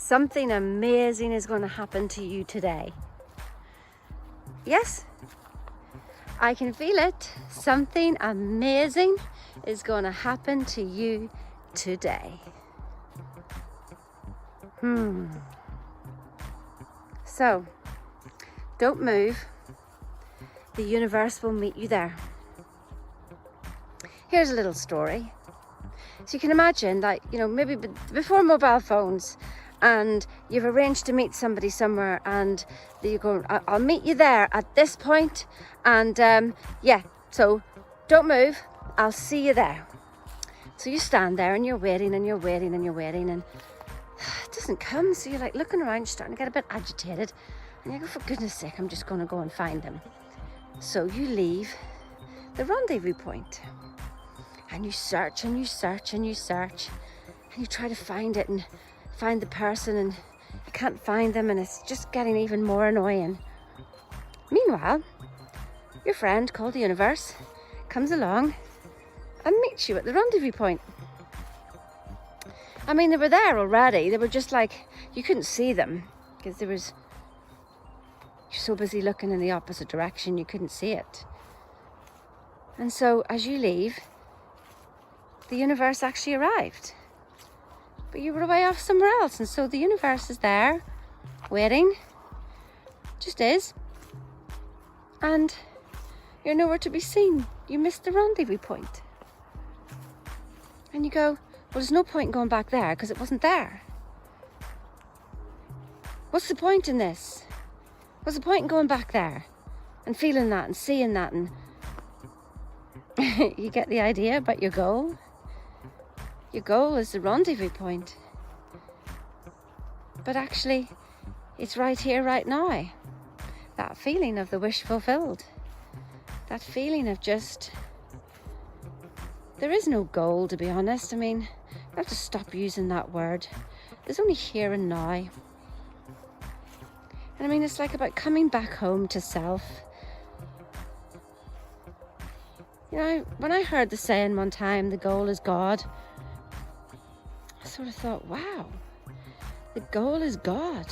something amazing is going to happen to you today. Yes, I can feel it. Something amazing is going to happen to you today. So, don't move. The universe will meet you there. Here's a little story. So you can imagine that, maybe before mobile phones, and you've arranged to meet somebody somewhere, and you go, I'll meet you there at this point, and so don't move, I'll see you there. So you stand there and you're waiting and you're waiting and you're waiting, and it doesn't come. So you're like looking around, you're starting to get a bit agitated, and you go, for goodness sake, I'm just going to go and find them. So you leave the rendezvous point, and you search and you search and you search, and you try to find it and find the person, and you can't find them, and it's just getting even more annoying. Meanwhile, your friend called the universe comes along and meets you at the rendezvous point. I mean, they were there already. They were just like, you couldn't see them because you're so busy looking in the opposite direction, you couldn't see it. And so as you leave, the universe actually arrived, but you were away off somewhere else. And so the universe is there waiting, just is, and you're nowhere to be seen. You missed the rendezvous point. And you go, well, there's no point in going back there because it wasn't there. What's the point in this? What's the point in going back there and feeling that and seeing that? And you get the idea about your goal. Your goal is the rendezvous point. But actually, it's right here, right now. That feeling of the wish fulfilled. That feeling of just, there is no goal, to be honest. I mean, I have to stop using that word. There's only here and now. And I mean, it's like about coming back home to self. When I heard the saying one time, the goal is God, I sort of thought, wow, the goal is God.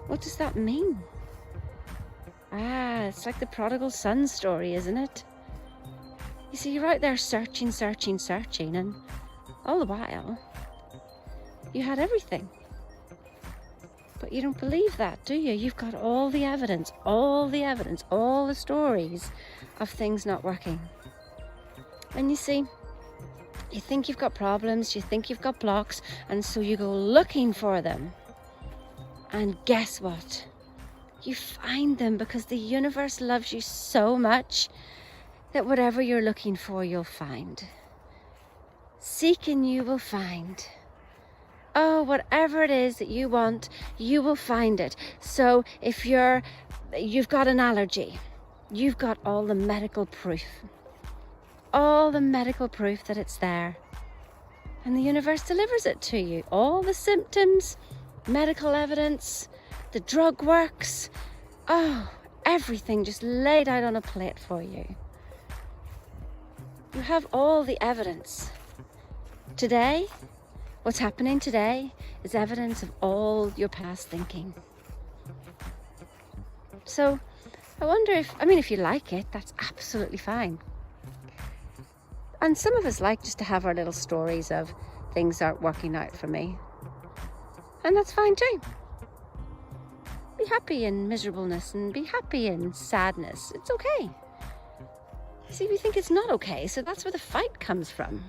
What does that mean? It's like the prodigal son story, isn't it? You see, you're out there searching, and all the while, you had everything. But you don't believe that, do you? You've got all the evidence, all the stories of things not working. And you see, you think you've got problems, you think you've got blocks, and so you go looking for them. And guess what? You find them because the universe loves you so much that whatever you're looking for, you'll find. Seek and you will find. Oh, whatever it is that you want, you will find it. So if you've got an allergy, you've got all the medical proof. All the medical proof that it's there. And the universe delivers it to you. All the symptoms, medical evidence, the drug works. Oh, everything just laid out on a plate for you. You have all the evidence. Today, what's happening today is evidence of all your past thinking. So I wonder if you like it, that's absolutely fine. And some of us like just to have our little stories of things aren't working out for me. And that's fine too. Be happy in miserableness and be happy in sadness. It's okay. See, we think it's not okay, so that's where the fight comes from.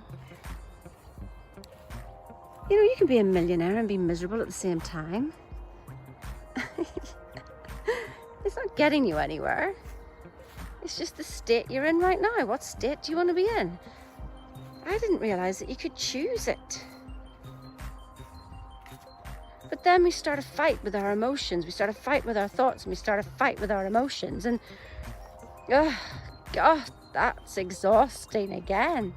You can be a millionaire and be miserable at the same time. It's not getting you anywhere. It's just the state you're in right now. What state do you want to be in? I didn't realize that you could choose it. But then we start a fight with our emotions. We start a fight with our thoughts, and we start a fight with our emotions. And, oh, God, that's exhausting again.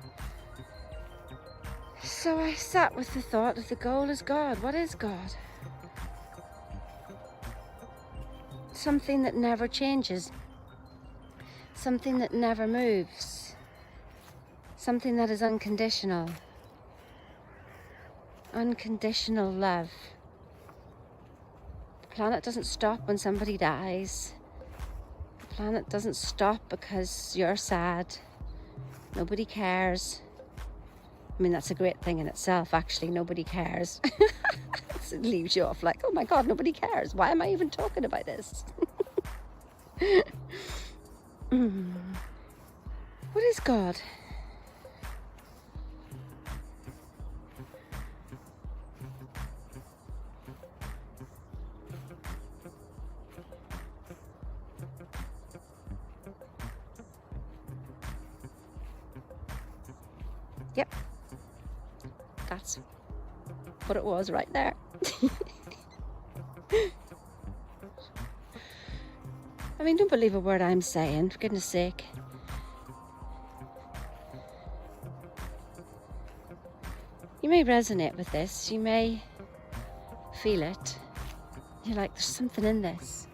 So I sat with the thought of the goal is God. What is God? Something that never changes. Something that never moves. Something that is unconditional. Unconditional love. The planet doesn't stop when somebody dies. The planet doesn't stop because you're sad. Nobody cares. I mean, that's a great thing in itself, actually. Nobody cares. It leaves you off like, oh my God, nobody cares. Why am I even talking about this? What is God? Yep, that's what it was right there. I mean, don't believe a word I'm saying, for goodness sake. You may resonate with this, you may feel it. You're like, there's something in this.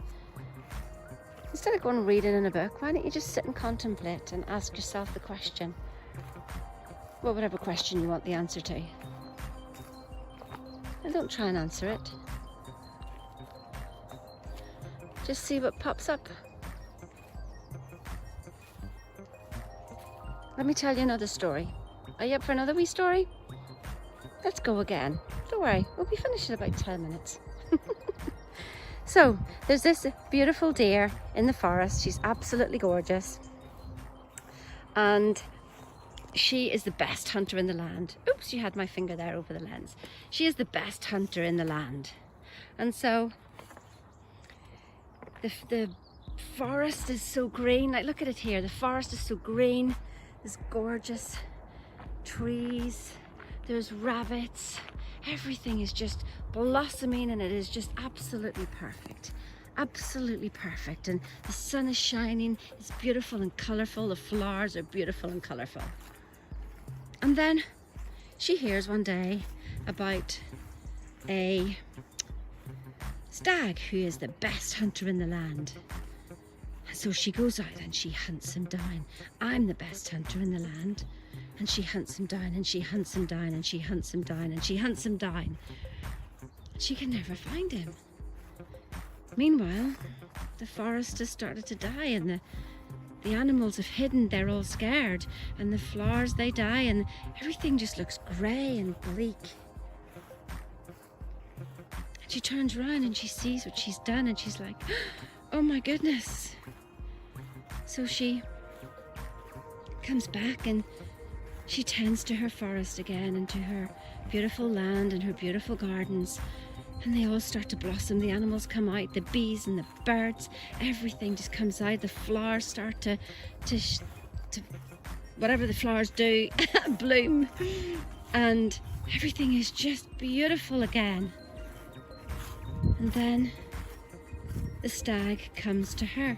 Instead of going and reading in a book, why don't you just sit and contemplate and ask yourself the question? Well, whatever question you want the answer to. And don't try and answer it. Just see what pops up. Let me tell you another story. Are you up for another wee story? Let's go again. Don't worry, we'll be finished in about 10 minutes. So, there's this beautiful deer in the forest. She's absolutely gorgeous. And she is the best hunter in the land. Oops, you had my finger there over the lens. She is the best hunter in the land. And so, the forest is so green. Like, look at it here. The forest is so green. There's gorgeous trees. There's rabbits. Everything is just blossoming and it is just absolutely perfect. Absolutely perfect. And the sun is shining. It's beautiful and colourful. The flowers are beautiful and colourful. And then she hears one day about a stag who is the best hunter in the land. So she goes out and she hunts him down. I'm the best hunter in the land. And she hunts him down and she hunts him down and she hunts him down and she hunts him down. She can never find him. Meanwhile, the forest has started to die and the animals have hidden. They're all scared. And the flowers, they die and everything just looks grey and bleak. And she turns around and she sees what she's done and she's like, oh my goodness. So she comes back and she tends to her forest again and to her beautiful land and her beautiful gardens, and they all start to blossom. The animals come out, the bees and the birds, everything just comes out. The flowers start to whatever the flowers do, bloom, and everything is just beautiful again. And then the stag comes to her.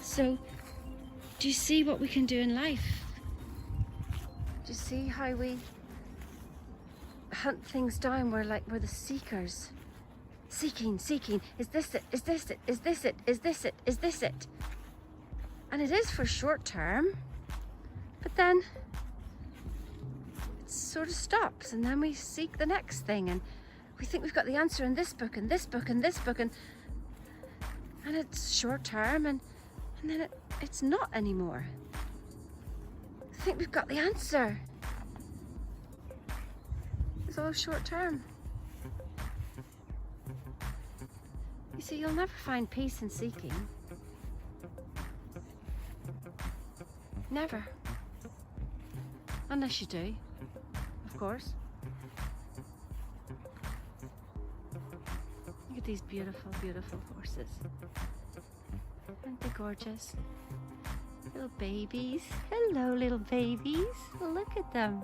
So, do you see what we can do in life? Do you see how we hunt things down? We're the seekers. Seeking. Is this it? Is this it? Is this it? Is this it? Is this it? And it is for short term. But then it sort of stops and then we seek the next thing and we think we've got the answer in this book and this book and this book and it's short term and then it's not anymore. I think we've got the answer. It's all short term. You see, you'll never find peace in seeking. Never. Unless you do, of course. Look at these beautiful, beautiful horses. Aren't they gorgeous? Little babies. Hello, little babies. Look at them.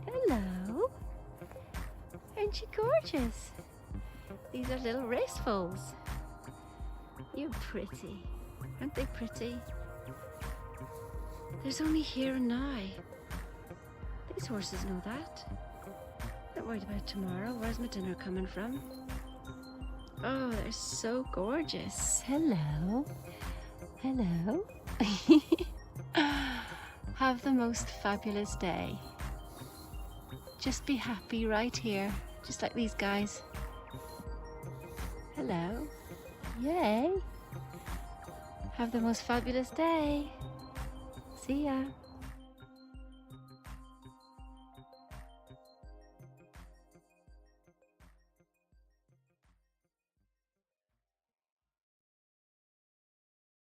Hello. Aren't you gorgeous? These are little racefoals. You're pretty. Aren't they pretty? There's only here and now. These horses know that. Not worried about tomorrow. Where's my dinner coming from? Oh, they're so gorgeous. Hello. Hello. Have the most fabulous day. Just be happy right here, Just like these guys. Hello. Yay. Have the most fabulous day. See ya.